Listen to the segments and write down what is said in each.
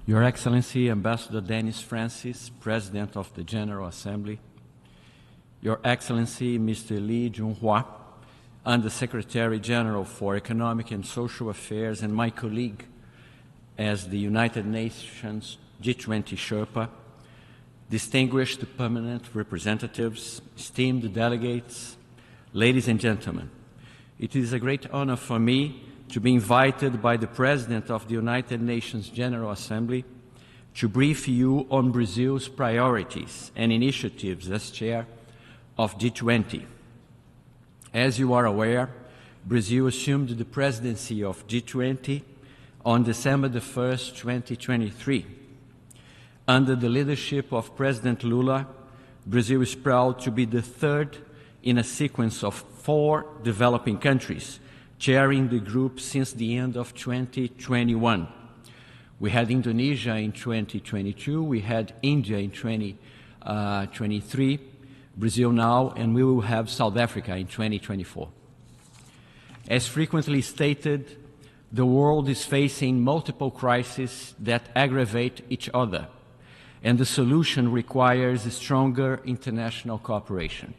Your Excellency, Ambassador Denis Francis, President of the General Assembly, Your Excellency, Mr. Lee Junhua, Under-Secretary General for Economic and Social Affairs, and my colleague as the United Nations G20 Sherpa, distinguished permanent representatives, esteemed delegates, ladies and gentlemen, it is a great honor for me to be invited by the President of the United Nations General Assembly to brief you on Brazil's priorities and initiatives as chair of G20. As you are aware, Brazil assumed the presidency of G20 on December 1st, 2023. Under the leadership of President Lula, Brazil is proud to be the third in a sequence of 4 developing countries chairing the group since the end of 2021. We had Indonesia in 2022, we had India in 2023, Brazil now, and we will have South Africa in 2024. As frequently stated, the world is facing multiple crises that aggravate each other, and the solution requires a stronger international cooperation.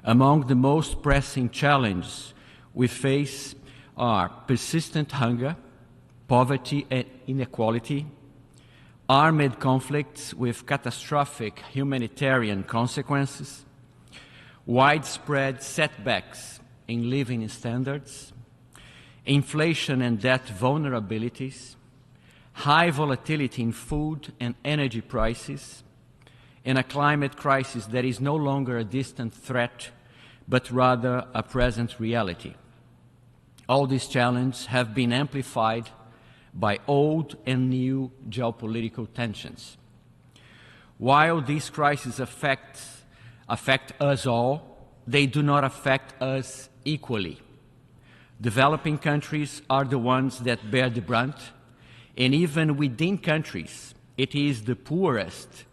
Among the most pressing challenges we face are persistent hunger, poverty and inequality, armed conflicts with catastrophic humanitarian consequences, widespread setbacks in living standards, inflation and debt vulnerabilities, high volatility in food and energy prices, and a climate crisis that is no longer a distant threat, but rather a present reality. All these challenges have been amplified by old and new geopolitical tensions. While these crises affect us all, they do not affect us equally. Developing countries are the ones that bear the brunt, and even within countries, it is the poorest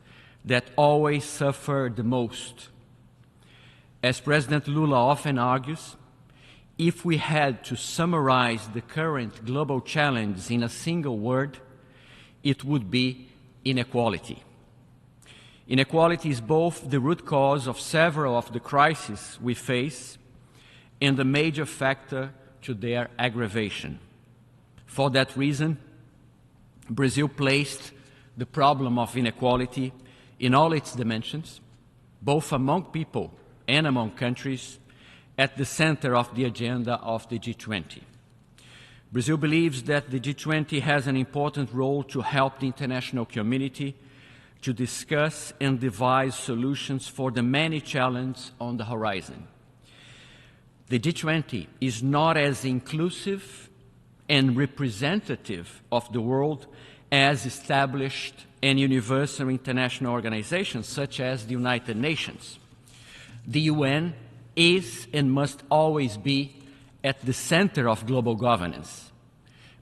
that always suffer the most. As President Lula often argues, if we had to summarize the current global challenge in a single word, it would be inequality. Inequality is both the root cause of several of the crises we face and a major factor to their aggravation. For that reason, Brazil placed the problem of inequality in all its dimensions, both among people and among countries, at the center of the agenda of the G20. Brazil believes that the G20 has an important role to help the international community to discuss and devise solutions for the many challenges on the horizon. The G20 is not as inclusive and representative of the world as established and universal international organizations such as the United Nations. The UN is and must always be at the center of global governance.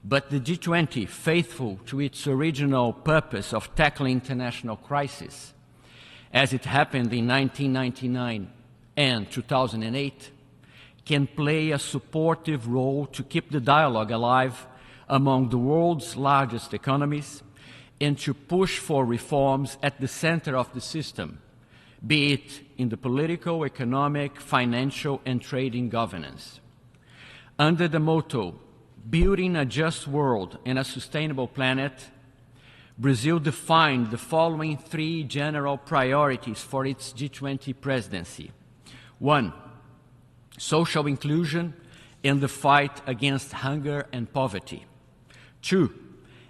But the G20, faithful to its original purpose of tackling international crises, as it happened in 1999 and 2008, can play a supportive role to keep the dialogue alive among the world's largest economies and to push for reforms at the center of the system, be it in the political, economic, financial, and trading governance. Under the motto, Building a Just World and a Sustainable Planet, Brazil defined the following 3 general priorities for its G20 presidency. 1, social inclusion and the fight against hunger and poverty. 2,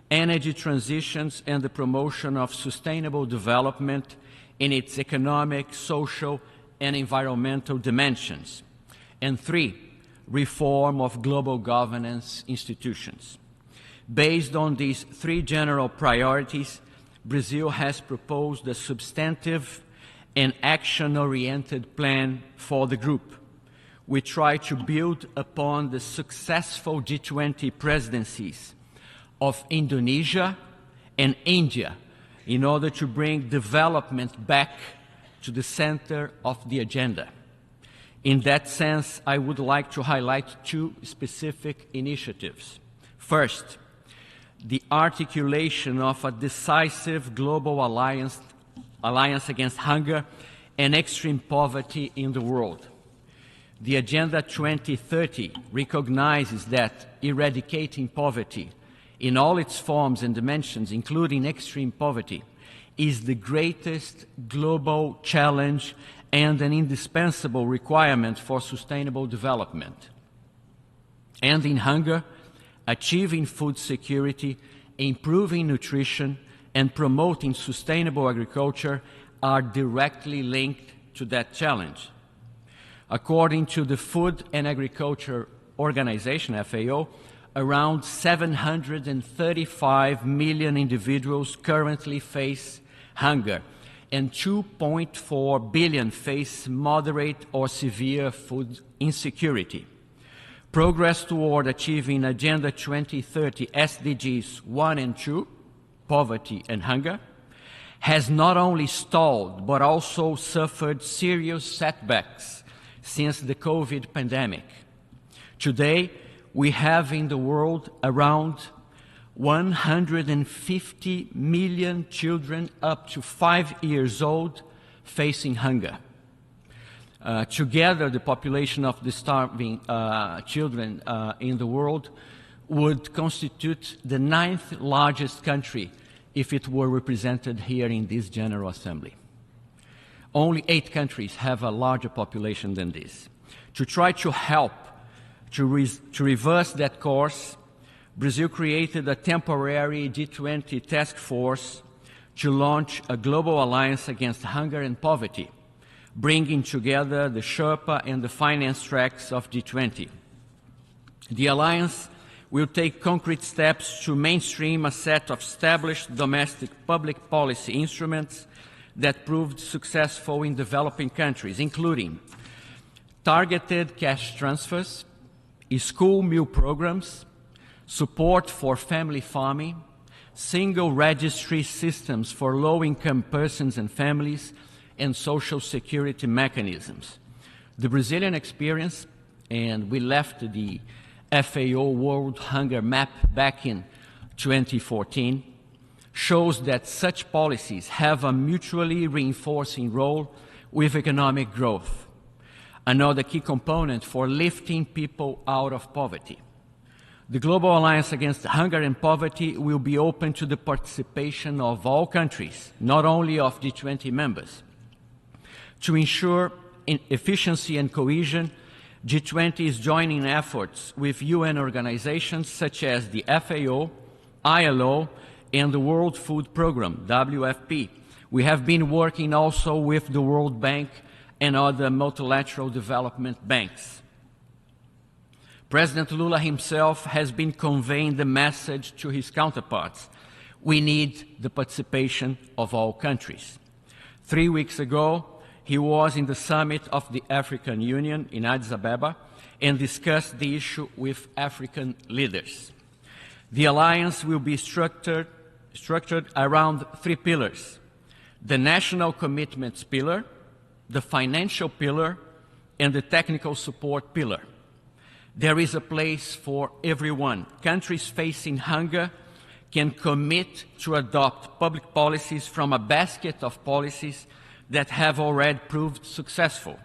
energy transitions and the promotion of sustainable development in its economic, social, and environmental dimensions. And 3, reform of global governance institutions. Based on these 3 general priorities, Brazil has proposed a substantive and action-oriented plan for the group. We try to build upon the successful G20 presidencies of Indonesia and India in order to bring development back to the center of the agenda. In that sense, I would like to highlight 2 specific initiatives. First, the articulation of a decisive global alliance against hunger and extreme poverty in the world. The Agenda 2030 recognizes that eradicating poverty in all its forms and dimensions, including extreme poverty, is the greatest global challenge and an indispensable requirement for sustainable development. Ending hunger, achieving food security, improving nutrition, and promoting sustainable agriculture are directly linked to that challenge. According to the Food and Agriculture Organization, FAO, around 735 million individuals currently face hunger, and 2.4 billion face moderate or severe food insecurity. Progress toward achieving Agenda 2030 SDGs 1 and 2, poverty and hunger, has not only stalled but also suffered serious setbacks since the COVID pandemic. Today, we have in the world around 150 million children up to 5 years old facing hunger. Together, the population of the starving children in the world would constitute the 9th largest country if it were represented here in this General Assembly. Only 8 countries have a larger population than this. To try to help to reverse that course, Brazil created a temporary G20 task force to launch a global alliance against hunger and poverty, bringing together the Sherpa and the finance tracks of G20. The alliance will take concrete steps to mainstream a set of established domestic public policy instruments that proved successful in developing countries, including targeted cash transfers, school meal programs, support for family farming, single registry systems for low-income persons and families, and social security mechanisms. The Brazilian experience, and we left the FAO World Hunger Map back in 2014, shows that such policies have a mutually reinforcing role with economic growth, another key component for lifting people out of poverty. The Global Alliance Against Hunger and Poverty will be open to the participation of all countries, not only of G20 members. To ensure efficiency and cohesion, G20 is joining efforts with UN organizations such as the FAO, ILO, and the World Food Programme, WFP. We have been working also with the World Bank and other multilateral development banks. President Lula himself has been conveying the message to his counterparts. We need the participation of all countries. 3 weeks ago, he was in the summit of the African Union in Addis Ababa and discussed the issue with African leaders. The alliance will be structured around 3 pillars: the national commitments pillar, the financial pillar, and the technical support pillar. There is a place for everyone. Countries facing hunger can commit to adopt public policies from a basket of policies that have already proved successful.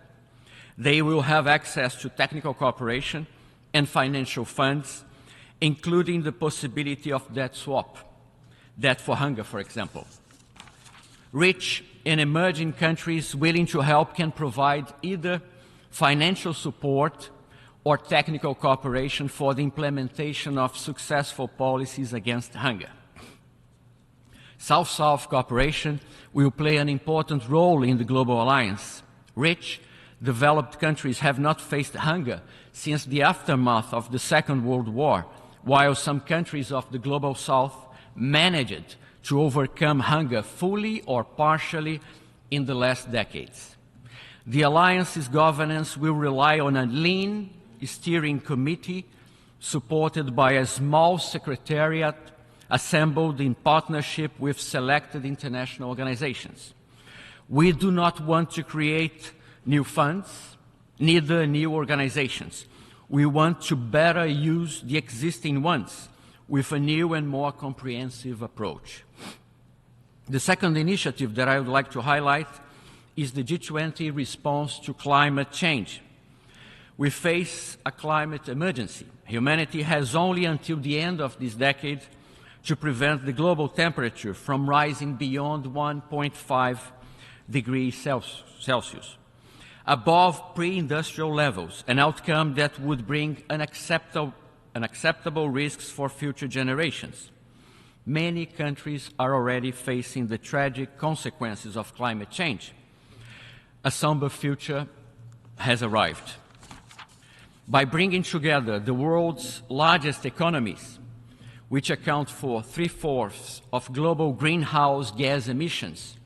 They will have access to technical cooperation and financial funds, including the possibility of debt swap, debt for hunger, for example. Rich and emerging countries willing to help can provide either financial support or technical cooperation for the implementation of successful policies against hunger. South-South cooperation will play an important role in the Global Alliance. Rich, developed countries have not faced hunger since the aftermath of the Second World War, while some countries of the Global South managed to overcome hunger fully or partially in the last decades. The Alliance's governance will rely on a lean steering committee supported by a small secretariat assembled in partnership with selected international organizations. We do not want to create new funds, neither new organizations. We want to better use the existing ones with a new and more comprehensive approach. The second initiative that I would like to highlight is the G20 response to climate change. We face a climate emergency. Humanity has only until the end of this decade to prevent the global temperature from rising beyond 1.5 degrees Celsius, above pre-industrial levels, an outcome that would bring unacceptable risks for future generations. Many countries are already facing the tragic consequences of climate change. A somber future has arrived. By bringing together the world's largest economies, which account for 3/4 of global greenhouse gas emissions,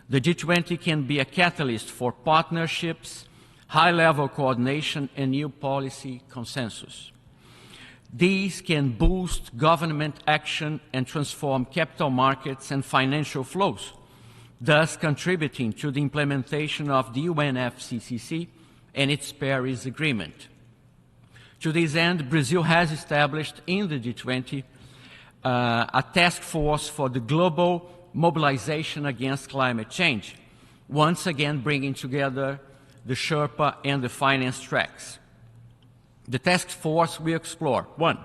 the G20 can be a catalyst for partnerships, high-level coordination, and new policy consensus. These can boost government action and transform capital markets and financial flows, thus contributing to the implementation of the UNFCCC and its Paris Agreement. To this end, Brazil has established in the G20 a task force for the global mobilization against climate change, once again bringing together the Sherpa and the finance tracks. The task force will explore, 1,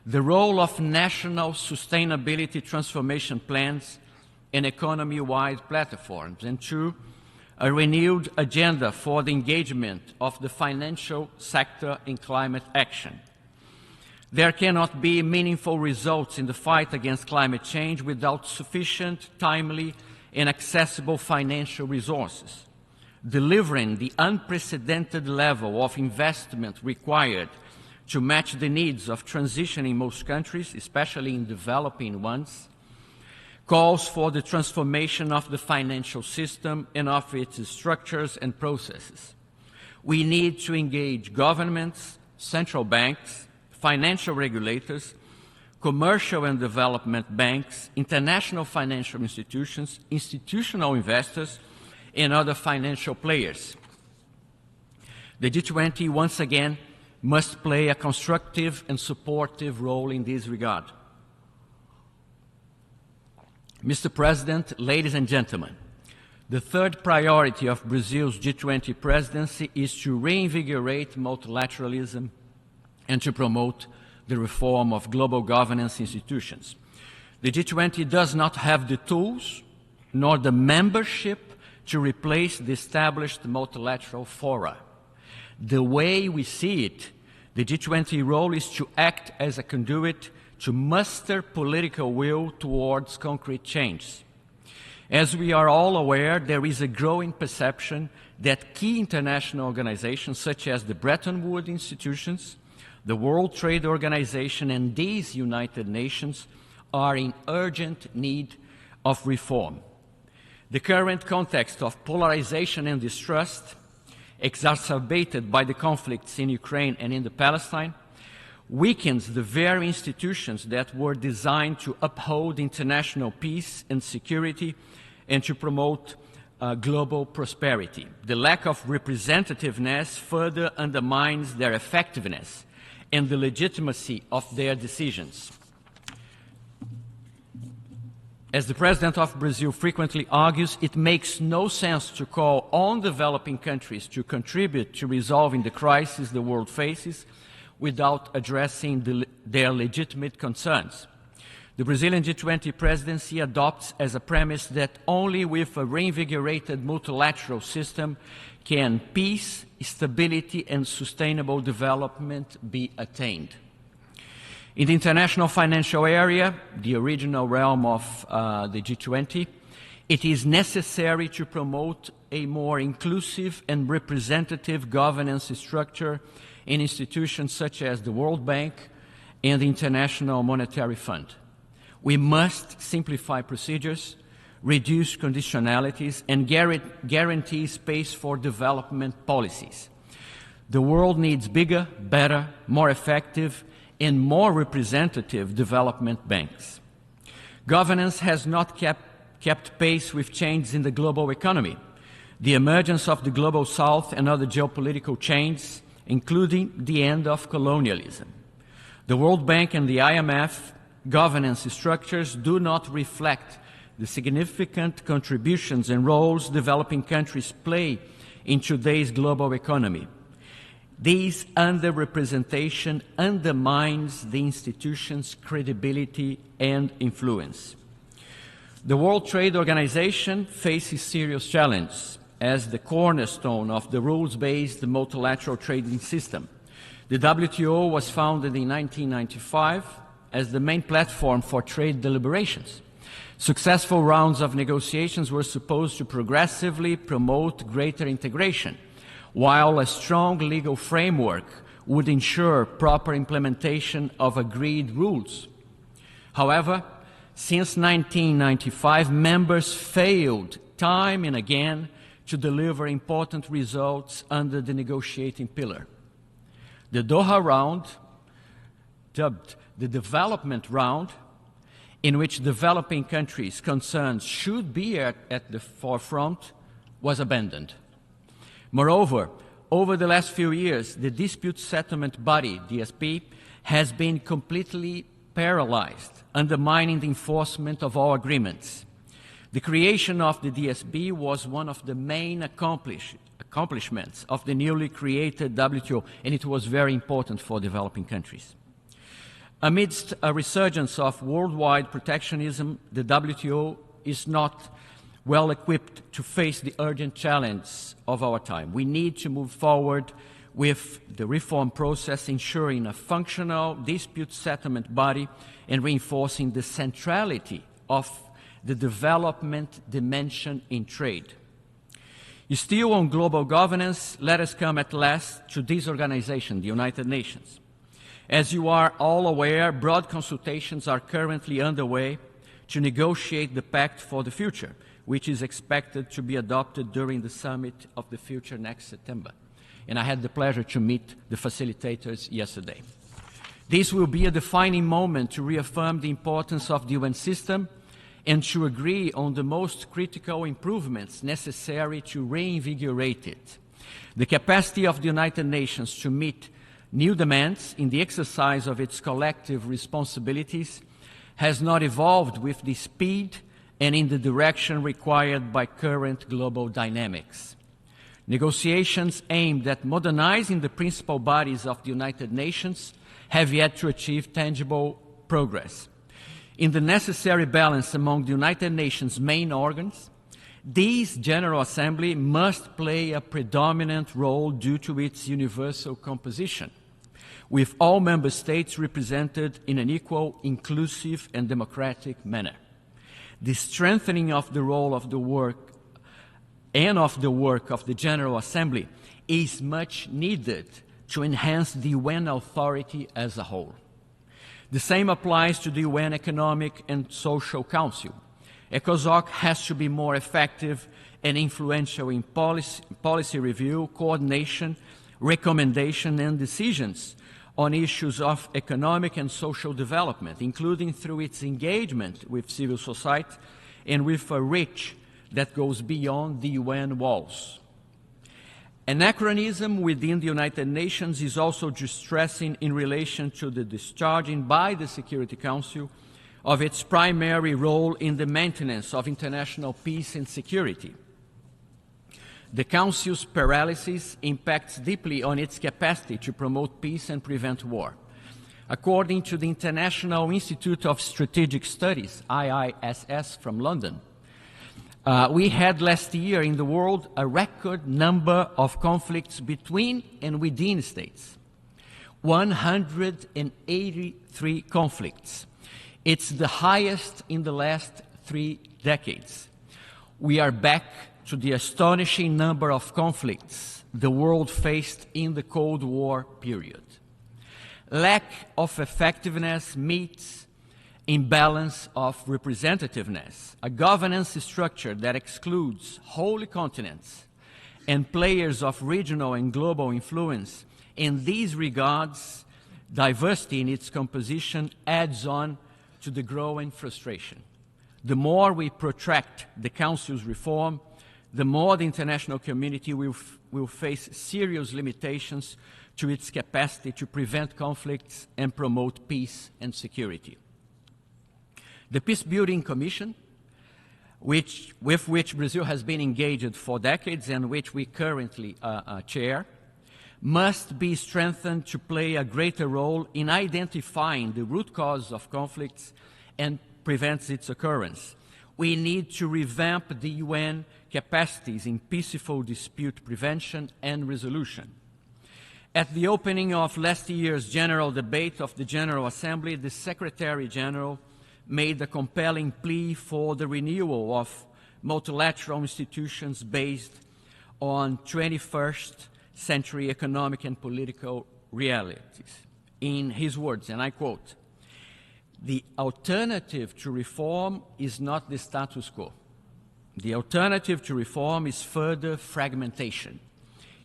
the role of national sustainability transformation plans and economy-wide platforms, and 2, a renewed agenda for the engagement of the financial sector in climate action. There cannot be meaningful results in the fight against climate change without sufficient, timely, and accessible financial resources. Delivering the unprecedented level of investment required to match the needs of transition in most countries, especially in developing ones, calls for the transformation of the financial system and of its structures and processes. We need to engage governments, central banks, financial regulators, commercial and development banks, international financial institutions, institutional investors, and other financial players. The G20, once again, must play a constructive and supportive role in this regard. Mr. President, ladies and gentlemen, the third priority of Brazil's G20 presidency is to reinvigorate multilateralism and to promote the reform of global governance institutions. The G20 does not have the tools nor the membership to replace the established multilateral fora. The way we see it, the G20 role is to act as a conduit to muster political will towards concrete change. As we are all aware, there is a growing perception that key international organizations such as the Bretton Woods institutions, the World Trade Organization, and these United Nations are in urgent need of reform. The current context of polarization and distrust, exacerbated by the conflicts in Ukraine and in Palestine, weakens the very institutions that were designed to uphold international peace and security and to promote global prosperity. The lack of representativeness further undermines their effectiveness and the legitimacy of their decisions. As the President of Brazil frequently argues, it makes no sense to call on developing countries to contribute to resolving the crisis the world faces without addressing their legitimate concerns. The Brazilian G20 presidency adopts as a premise that only with a reinvigorated multilateral system can peace, stability, and sustainable development be attained. In the international financial area, the original realm of the G20, it is necessary to promote a more inclusive and representative governance structure in institutions such as the World Bank and the International Monetary Fund. We must simplify procedures, reduce conditionalities, and guarantee space for development policies. The world needs bigger, better, more effective, and more representative development banks. Governance has not kept pace with changes in the global economy. The emergence of the Global South and other geopolitical changes, including the end of colonialism. The World Bank and the IMF governance structures do not reflect the significant contributions and roles developing countries play in today's global economy. This underrepresentation undermines the institution's credibility and influence. The World Trade Organization faces serious challenges as the cornerstone of the rules-based multilateral trading system. The WTO was founded in 1995 as the main platform for trade deliberations. Successful rounds of negotiations were supposed to progressively promote greater integration, while a strong legal framework would ensure proper implementation of agreed rules. However, since 1995, members failed time and again to deliver important results under the negotiating pillar. The Doha round, dubbed the development round, in which developing countries' concerns should be at the forefront, was abandoned. Moreover, over the last few years, the dispute settlement body, DSP, has been completely paralyzed, undermining the enforcement of all agreements. The creation of the DSP was one of the main accomplishments of the newly created WTO, and it was very important for developing countries. Amidst a resurgence of worldwide protectionism, the WTO is not well equipped to face the urgent challenge of our time. We need to move forward with the reform process, ensuring a functional dispute settlement body and reinforcing the centrality of the development dimension in trade. Still on global governance, let us come at last to this organization, the United Nations. As you are all aware, broad consultations are currently underway to negotiate the Pact for the Future, which is expected to be adopted during the Summit of the Future next September. And I had the pleasure to meet the facilitators yesterday. This will be a defining moment to reaffirm the importance of the UN system and to agree on the most critical improvements necessary to reinvigorate it. The capacity of the United Nations to meet new demands in the exercise of its collective responsibilities has not evolved with the speed and in the direction required by current global dynamics. Negotiations aimed at modernizing the principal bodies of the United Nations have yet to achieve tangible progress. In the necessary balance among the United Nations' main organs, this General Assembly must play a predominant role due to its universal composition, with all member states represented in an equal, inclusive, and democratic manner. The strengthening of the role of the work of the General Assembly is much needed to enhance the UN authority as a whole. The same applies to the UN Economic and Social Council. ECOSOC has to be more effective and influential in policy review, coordination, recommendation, and decisions on issues of economic and social development, including through its engagement with civil society and with a reach that goes beyond the UN walls. Anachronism within the United Nations is also distressing in relation to the discharging by the Security Council of its primary role in the maintenance of international peace and security. The Council's paralysis impacts deeply on its capacity to promote peace and prevent war. According to the International Institute of Strategic Studies, IISS from London, we had last year in the world a record number of conflicts between and within states. 183 conflicts. It's the highest in the last 3 decades. We are back to the astonishing number of conflicts the world faced in the Cold War period. Lack of effectiveness meets imbalance of representativeness, a governance structure that excludes whole continents and players of regional and global influence. In these regards, diversity in its composition adds on to the growing frustration. The more we protract the Council's reform, the more the international community will face serious limitations to its capacity to prevent conflicts and promote peace and security. The Peacebuilding Commission, with which Brazil has been engaged for decades and which we currently chair, must be strengthened to play a greater role in identifying the root cause of conflicts and prevent its occurrence. We need to revamp the UN capacities in peaceful dispute prevention and resolution. At the opening of last year's general debate of the General Assembly, the Secretary General made a compelling plea for the renewal of multilateral institutions based on 21st century economic and political realities. In his words, and I quote, "The alternative to reform is not the status quo. The alternative to reform is further fragmentation.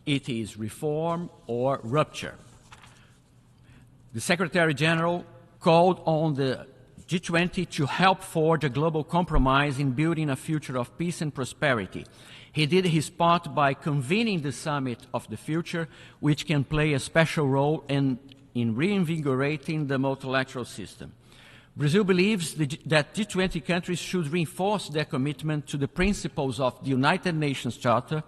It is reform or rupture." The Secretary General called on the G20 to help forge a global compromise in building a future of peace and prosperity. He did his part by convening the Summit of the Future, which can play a special role in reinvigorating the multilateral system. Brazil believes that G20 countries should reinforce their commitment to the principles of the United Nations Charter,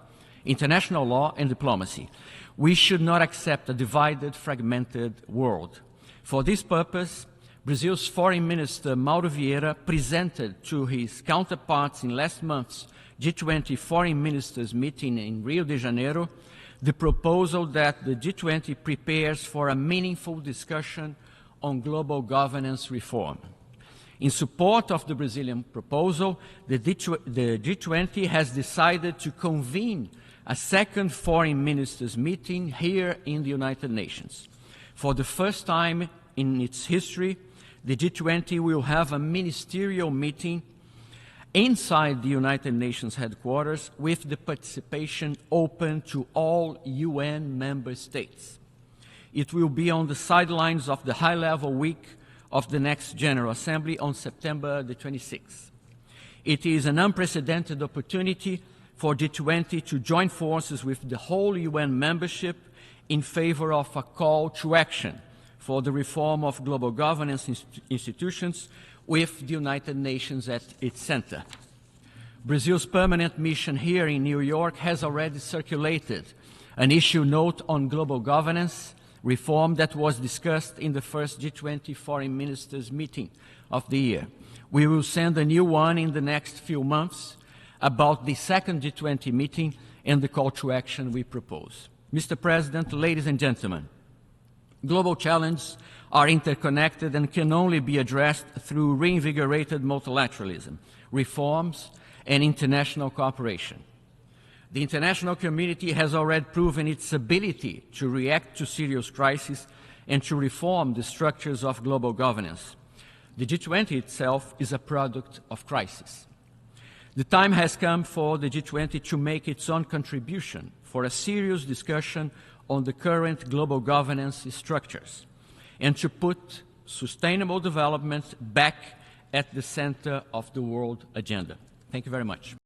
international law, and diplomacy. We should not accept a divided, fragmented world. For this purpose, Brazil's Foreign Minister Mauro Vieira presented to his counterparts in last month's G20 Foreign Ministers meeting in Rio de Janeiro the proposal that the G20 prepares for a meaningful discussion on global governance reform. In support of the Brazilian proposal, the G20 has decided to convene a second Foreign Ministers meeting here in the United Nations. For the first time in its history, the G20 will have a ministerial meeting inside the United Nations headquarters with the participation open to all UN member states. It will be on the sidelines of the high-level week of the next General Assembly on September the 26th. It is an unprecedented opportunity for G20 to join forces with the whole UN membership in favor of a call to action for the reform of global governance institutions with the United Nations at its center. Brazil's permanent mission here in New York has already circulated an issue note on global governance reform that was discussed in the first G20 Foreign Ministers meeting of the year. We will send a new one in the next few months about the second G20 meeting and the call to action we propose. Mr. President, ladies and gentlemen, global challenges are interconnected and can only be addressed through reinvigorated multilateralism, reforms, and international cooperation. The international community has already proven its ability to react to serious crises and to reform the structures of global governance. The G20 itself is a product of crisis. The time has come for the G20 to make its own contribution for a serious discussion on the current global governance structures and to put sustainable development back at the center of the world agenda. Thank you very much.